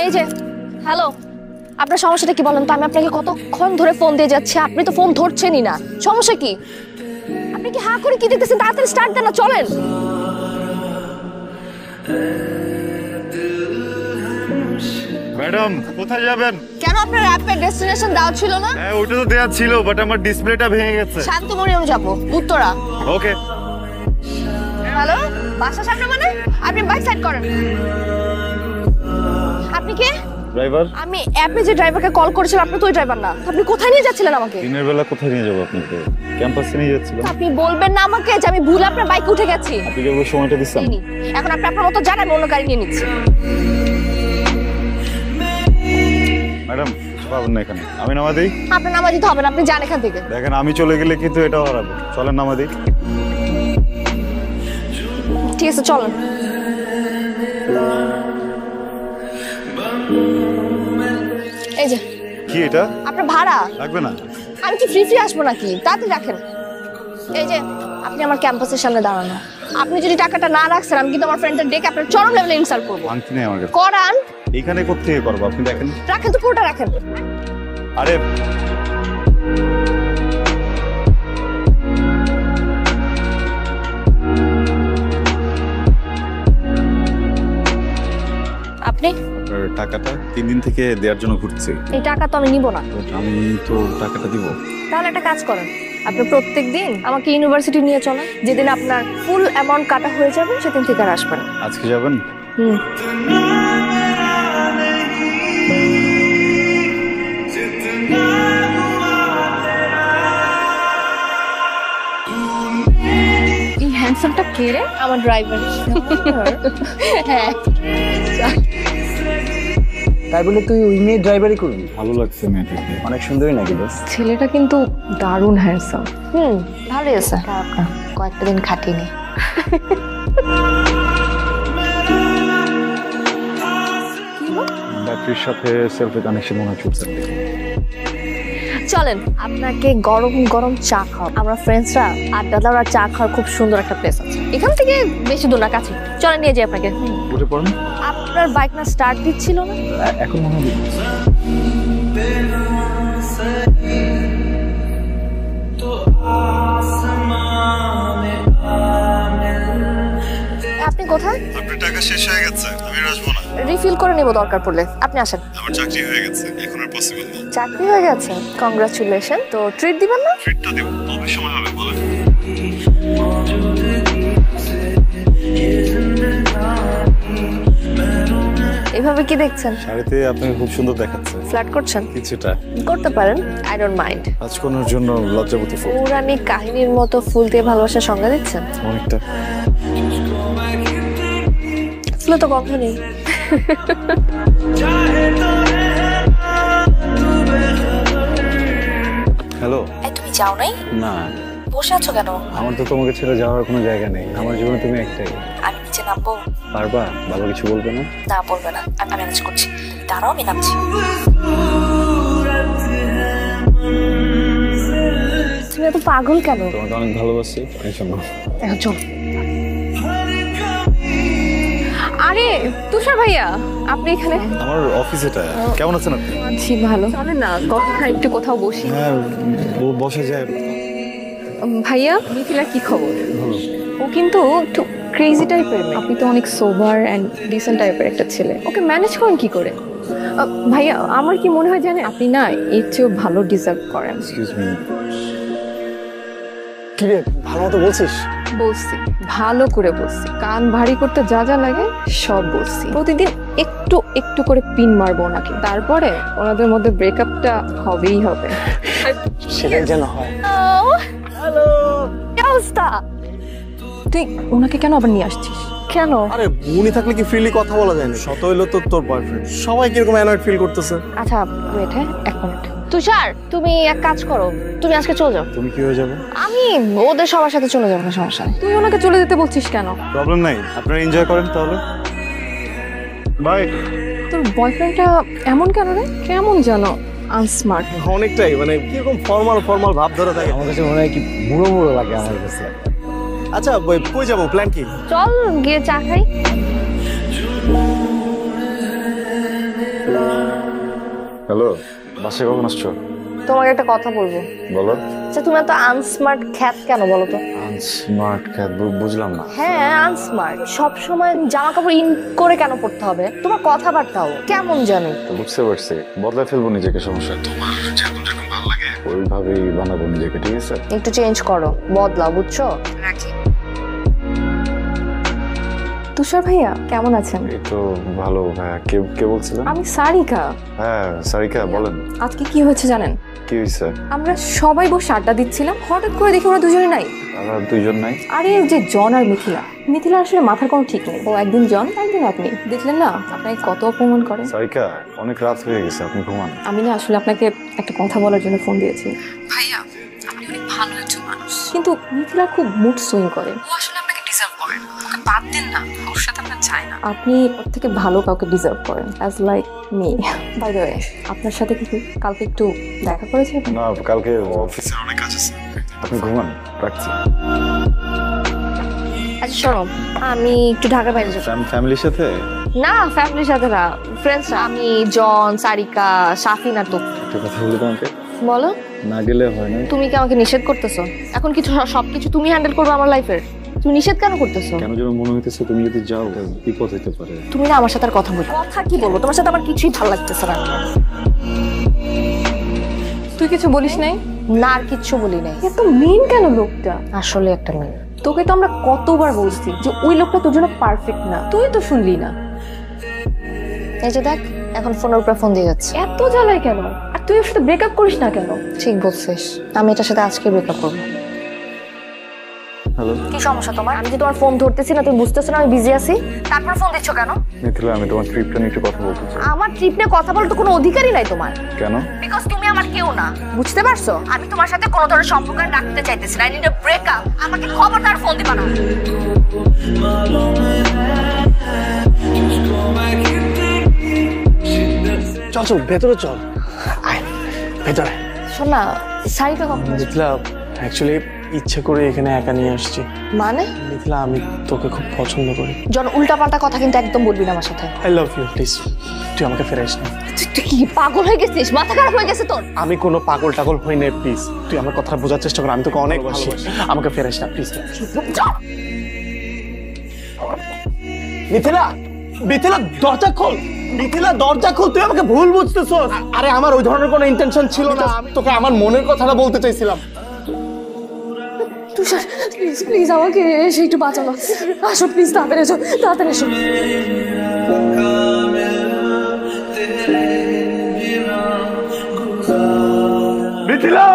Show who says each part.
Speaker 1: এই যে হ্যালো, আপনার সমস্যাটা কি বলেন তো? আমি আপনাকে কতক্ষণ ধরে ফোন দিয়ে যাচ্ছি, আপনি তো ফোন ধরছেনই না। সমস্যা কি? আপনি কি হা করে কি দেখতেছেন? তাড়াতাড়ি স্টার্ট দেন না, চলেন।
Speaker 2: ম্যাডাম কোথায় যাবেন?
Speaker 1: কেন আপনার অ্যাপে ডেস্টিনেশন দেওয়া ছিল না?
Speaker 2: হ্যাঁ ওটা তো দেয়া ছিল, বাট আমার ডিসপ্লেটা ভেঙে গেছে।
Speaker 1: শান্তমরিয়ম যাব, উত্তরা।
Speaker 2: ওকে।
Speaker 1: হ্যালো, বাসার সামনে মানে? আপনি বাইক সাইড করেন। আপনি কে?
Speaker 2: ড্রাইভার।
Speaker 1: আমি অ্যাপে যে ড্রাইভারকে কল করেছিলাম, আপনি তো ওই ড্রাইভার না। আপনি কোথায় নিয়ে যাচ্ছিলেন আমাকে?
Speaker 2: দিনের বেলা কোথায় নিয়ে যাবো আপনাকে? ক্যাম্পাসে নিয়ে যাচ্ছিলাম।
Speaker 1: আপনি বলবেন না আমাকে যে আমি ভুলে আপনার বাইকে উঠে গেছি?
Speaker 2: আপনি কি ওই সময়টা দিচ্ছেন?
Speaker 1: এখন আপনি আপনার মতো যান, আমি অন্য গাড়ি নিয়ে নিচ্ছি।
Speaker 2: ম্যাডাম কিছু পাবেন না এখানে, আমি নামা দিই।
Speaker 1: আপনার নামা দিতে হবে না, আপনি যান এখান থেকে।
Speaker 2: দেখেন আমি চলে গেলে কিন্তু এটাও হারাবো, চলেন নামা দিই।
Speaker 1: ঠিক আছে চলেন। এই যে
Speaker 2: কি এটা?
Speaker 1: আপনার ভাড়া
Speaker 2: লাগবে না।
Speaker 1: আমি কি ফ্রি আসবো নাকি? তাড়াতাড়ি রাখেন। এই যে আপনি আমার ক্যাম্পাসের সামনে দাঁড়ানো, আপনি যদি টাকাটা না রাখছেন আমি কিন্তু আমার ফ্রেন্ডদের ডেকে আপনার চরম লেভেলে ইনসাল্ট করবো।
Speaker 2: আংটি নেই আমার কাছে।
Speaker 1: করান।
Speaker 2: এখানে কোত্থেকে করবো আপনি দেখেন।
Speaker 1: রাখেন তো, পুরোটা রাখেন।
Speaker 2: আরে
Speaker 1: আপনি
Speaker 2: টাকাটা 3 দিন থেকে দেওয়ার জন্য ঘুরছি।
Speaker 1: এই টাকা তো আমি নিব না।
Speaker 2: আমি তো টাকাটা দিব।
Speaker 1: তাহলে একটা কাজ করেন, আপনি প্রত্যেকদিন আমাকে ইউনিভার্সিটি নিয়ে চলেন। যেদিন আপনার ফুল অ্যামাউন্ট কাটা হয়ে যাবে সেদিন থেকে আর আসবেন।
Speaker 2: আজকে যাবেন?
Speaker 1: হুম।
Speaker 3: এই হ্যান্ডসামটা কে রে?
Speaker 1: আমার ড্রাইভার। হ্যাঁ।
Speaker 4: তাই বলে তুই ওই মেয়ে ড্রাইভারই করবি?
Speaker 2: ভালো লাগছে মেয়েটাকে,
Speaker 4: অনেক সুন্দরী নাকি দোস্ত?
Speaker 3: ছেলেটা কিন্তু দারুণ হ্যান্ডসাম।
Speaker 1: ভালোই আছে, কয়েকটা দিন খাটিয়ে নি।
Speaker 2: ব্যাটারির সাথে সেলফি কানেকশন মনে হচ্ছে।
Speaker 1: চলেন আপনাকে গরম গরম চা খাও। আমরা ফ্রেন্ডসরা আড্ডা দেওয়ার আর চা খাওয়ার খুব সুন্দর একটা প্লেস আছে এখান থেকে, বেশি দূর না, কাছে। চলেন নিয়ে যাই আপনাকে।
Speaker 2: উঠে পড়ুন।
Speaker 1: আপনার বাইক না স্টার্ট দিচ্ছিল না?
Speaker 2: এখন মনে হয়
Speaker 1: আপনি কোথায়?
Speaker 2: আপনার টাকা শেষ হয়ে গেছে, আমি আর আসবো না।
Speaker 1: রিফিল করে নেব দরকার পড়লে, আপনি আসেন।
Speaker 2: আমার চাকরি হয়ে গেছে, এখন আর পসিবল না।
Speaker 1: চাকরি হয়ে গেছে? কংগ্রাচুলেশন। তো ট্রিট দিবেন না?
Speaker 2: ট্রিটটা দেব, তবে সময় হবে বলেন।
Speaker 1: এভাবে কি দেখছেন?
Speaker 2: শাড়িতে আপনাকে খুব সুন্দর দেখাচ্ছে।
Speaker 1: ফ্ল্যাট করছেন?
Speaker 2: কিছুটা
Speaker 1: করতে পারেন, আই ডোন্ট মাইন্ড।
Speaker 2: কাজ করার জন্য লজ্জাবোধ ফুল।
Speaker 1: পৌরাণিক কাহিনীর মতো ফুল দিয়ে ভালোবাসার সংজ্ঞা দিচ্ছেন?
Speaker 2: অনেকটা।
Speaker 1: ফুলে তো গন্ধ নেই।
Speaker 2: হ্যালো।
Speaker 1: তুমি যাও নাই?
Speaker 2: না।
Speaker 1: বসে আছো কেন?
Speaker 2: আমার তো তোমাকে ছেড়ে যাওয়ার কোনো জায়গা নেই, আমার জীবনে তুমি একটাই।
Speaker 1: আমি নিচে নামবো?
Speaker 2: পারবা? বাবা কিছু বলবে না?
Speaker 1: না, বলবে না, আমি ম্যানেজ করছি। দাঁড়াও, আমি নামছি। তুমি এত পাগল কেন?
Speaker 2: তোমাকে অনেক ভালোবাসি, এই জন্য।
Speaker 1: এখন চল।
Speaker 3: আরে তুষার ভাইয়া, আপনি এখানে?
Speaker 2: আমার অফিস এটা। কেমন আছেন আপনি?
Speaker 3: আছি ভালো। চলেন না কথা একটু কোথাও বসি।
Speaker 2: হ্যাঁ বসে যায়।
Speaker 3: ভাইয়া, মিথিলার কি খবর? ও কিন্তু একটু ক্রেজি টাইপের মেয়ে। আপনি তো অনেক সোবার অ্যান্ড ডিসেন্ট টাইপের একটা ছেলে, ওকে ম্যানেজ করেন কি করে? ভাইয়া আমার কি মনে হয় জানেন, আপনি না এর চেয়েও ভালো ডিজার্ভ করেন।
Speaker 2: Excuse me.
Speaker 4: কি রে, ভালো মতো বলছিস?
Speaker 3: বলছি, ভালো করে বলছি, কান ভারী করতে যা যা লাগে সব বলছি। প্রতিদিন একটু একটু করে পিন মারবো ওনাকে, তারপরে ওনাদের মধ্যে ব্রেকআপটা হবেই হবে।
Speaker 4: সেটাই যেন হয়।
Speaker 1: হ্যালো, কি অবস্থা?
Speaker 3: তুই ওনাকে কেন আবার নিয়ে আসছিস?
Speaker 1: কেন?
Speaker 4: আরে উনি থাকলে কি ফ্রিলি কথা বলা যায় না? শত হইলো তো তোর বয়ফ্রেন্ড, সবাই কিরকম অ্যানয়েড ফিল করতেছে।
Speaker 1: আচ্ছা ওয়েট, হ্যাঁ 1 মিনিট। তুষার, তুমি এক কাজ করো, তুমি আজকে চলে যাও।
Speaker 2: তুমি কি হয়ে যাবে?
Speaker 1: আমি ওদের সবার সাথে চলে যাবো, সমস্যা নেই।
Speaker 3: তুই ওনাকে চলে যেতে বলছিস কেন?
Speaker 2: প্রবলেম নাই, আপনারা এনজয় করেন তাহলে। বাই।
Speaker 3: তোর বয়ফ্রেন্ডটা এমন কেন রে? কেমন জানো আনস্মার্ট।
Speaker 4: অনেকটাই, মানে কিরকম ফর্মাল ফর্মাল ভাব ধরে থাকে। আমার কাছে মনে হয় কি বুড়ো বুড়ো লাগে আমার কাছে। আচ্ছা কই যাবো, প্ল্যান কি?
Speaker 1: চল গিয়ে চা খাই।
Speaker 2: বাসায় কখন আসছো?
Speaker 1: তোমাকে একটা কথা বলবো।
Speaker 2: বলো।
Speaker 1: আচ্ছা তুমি এত আনস্মার্ট খ্যাত কেন বলো তো?
Speaker 2: আনস্মার্ট খ্যাত বুঝলাম না।
Speaker 1: হ্যাঁ আনস্মার্ট, সব সময় জামা কাপড় ইন করে কেন পড়তে হবে? তোমার কথাবার্তাও কেমন জানি।
Speaker 2: বুঝতে পারছি, বদলায় ফেলবো নিজেকে, সমস্যা তোমার যেরকম যেরকম ভালো লাগে ওইভাবেই বানাবো নিজেকে, ঠিক আছে?
Speaker 1: একটু চেঞ্জ করো, বদলাও, বুঝছো? রাখি।
Speaker 3: তুষার ভাইয়া কেমন আছেন?
Speaker 2: এই তো ভালো। ভাইয়া কে কে বলছিলেন?
Speaker 3: আমি সারিকা।
Speaker 2: হ্যাঁ সারিকা বলেন।
Speaker 3: আজকে কি হয়েছে জানেন?
Speaker 2: কি হয়েছে?
Speaker 3: আমরা সবাই বসে আড্ডা দিচ্ছিলাম, হঠাৎ করে দেখি ওরা দুজনে নাই।
Speaker 2: আমরা দুইজন নাই?
Speaker 3: আরে যে জন আর মিথিলা আসলে মাথার কোনো ঠিক নেই। ও একদিন জন একদিন আপনি। দেখলেন না আপনাকে কত অপমান করে।
Speaker 2: সারিকা অনেক রাত হয়ে গেছে, আপনি ঘুমান।
Speaker 3: আমি না আসলে আপনাকে একটা কথা বলার জন্য ফোন দিয়েছি। ভাইয়া আপনি অনেক ভালো একজন মানুষ, কিন্তু মিথিলা খুব মুড সুইং করে। ও আসলে আপনাকে ডিজার্ভ করে, ওকে বাদ দেন না, ওর সাথে আপনার চাই না। আপনি ওর থেকে ভালো কাউকে ডিজার্ভ করেন, as like me. By the way, আপনার সাথে কি কালকে একটু দেখা করেছে?
Speaker 2: না, কালকে অফিসে অনেক কাজ আছে, আপনি ঘুমান, রাখছি।
Speaker 1: আচ্ছা শোনো, আমি একটু ঢাকার বাইরে যাবো।
Speaker 2: ফ্যামিলির সাথে?
Speaker 1: না ফ্যামিলির সাথে না, ফ্রেন্ডস। আমি জন, সারিকা, সাফিন আর তো।
Speaker 2: একটা কথা বলি তোমাকে,
Speaker 1: বলো।
Speaker 2: না গেলে হয় না।
Speaker 1: তুমি কি আমাকে নিষেধ করতেছো? এখন কিছু সবকিছু তুমি হ্যান্ডেল করবে আমার লাইফের, তুমি নিষেধ কেন করতেছো?
Speaker 2: কেন যেন মনে হইতেছে তুমি যদি যাও বিপদ হইতে পারে।
Speaker 1: তুমি না আমার সাথে আর কথা বলো। কথা কি বলবো? তোমার সাথে আমার কিছুই ভালো লাগতেছে না।
Speaker 3: তুই কিছু বলিস নাই?
Speaker 1: না আর কিচ্ছু বলি নাই।
Speaker 3: এত মেন কেন লোকটা?
Speaker 1: আসলে একটা মেয়ে।
Speaker 3: তোকে তো আমরা কতবার বলছি যে ওই লোকটা তোর জন্য পারফেক্ট না, তুই তো শুনলি না।
Speaker 1: এই যে দেখ, এখন ফোনের উপরে ফোন দিয়ে যাচ্ছে।
Speaker 3: এত জ্বালায় কেন? আর তুই ওর সাথে ব্রেকআপ করিস না কেন?
Speaker 1: ঠিক বলছিস, আমি এটার সাথে আজকে ব্রেকআপ করবো।
Speaker 2: হ্যালো,
Speaker 1: কি সমস্যা তোমার? আমি যে তোমার ফোন ধরতেছি না, তুমি বুঝতেছো না আমি বিজি আছি, তারপর ফোন দিচ্ছ কেন?
Speaker 2: মিথিলা আমি তোমার ট্রিপটা নিয়ে একটু কথা বলতে চাই।
Speaker 1: আমার ট্রিপ নিয়ে কথা বলার তো কোনো অধিকারই নাই তোমার।
Speaker 2: কেন?
Speaker 1: বিকজ তুমি আমার কেউ না, বুঝতে পারছো? আমি তোমার সাথে কোনো ধরনের সম্পর্ক রাখতে চাইতেছি না। I need a breakup. আমাকে খবরদার ফোন দিবা না।
Speaker 4: চল চল ভেতরে চল, আয় ভেতরে।
Speaker 1: শোন না, সারিকা কখন?
Speaker 5: মিথিলা অ্যাকচুয়ালি ইচ্ছে করে এখানে একা নিয়ে আসছি।
Speaker 1: মানে?
Speaker 5: মিথিলা আমি তোকে খুব পছন্দ করি।
Speaker 1: জন, উল্টাপাল্টা কথা কিন্তু একদম বলবি না আমার সাথে।
Speaker 5: আই লাভ ইউ, প্লিজ তুই আমাকে ফেরাইস না।
Speaker 1: তুই কি পাগল হয়ে গেছিস? মাথা খারাপ হয়ে গেছে তোর?
Speaker 5: আমি কোনো পাগল টাগল হই না, প্লিজ তুই আমার কথা বোঝার চেষ্টা কর। আমি তোকে অনেক ভালোবাসি, আমাকে ফেরাইস না প্লিজ।
Speaker 4: মিথিলা, মিথিলা দরজা খোল, মিথিলা দরজা খোল, তুই আমাকে ভুল বুঝতেছস। আরে আমার ওই ধরনের কোনো ইন্টেনশন ছিল না, আমি তোকে আমার মনের কথাটা বলতে চাইছিলাম।
Speaker 1: তুষার প্লিজ প্লিজ আমাকে এসে একটু বাঁচানো। আসো প্লিজ, তাড়াতাড়ি এসো, তাড়াতাড়ি এসো।
Speaker 2: মিথিলা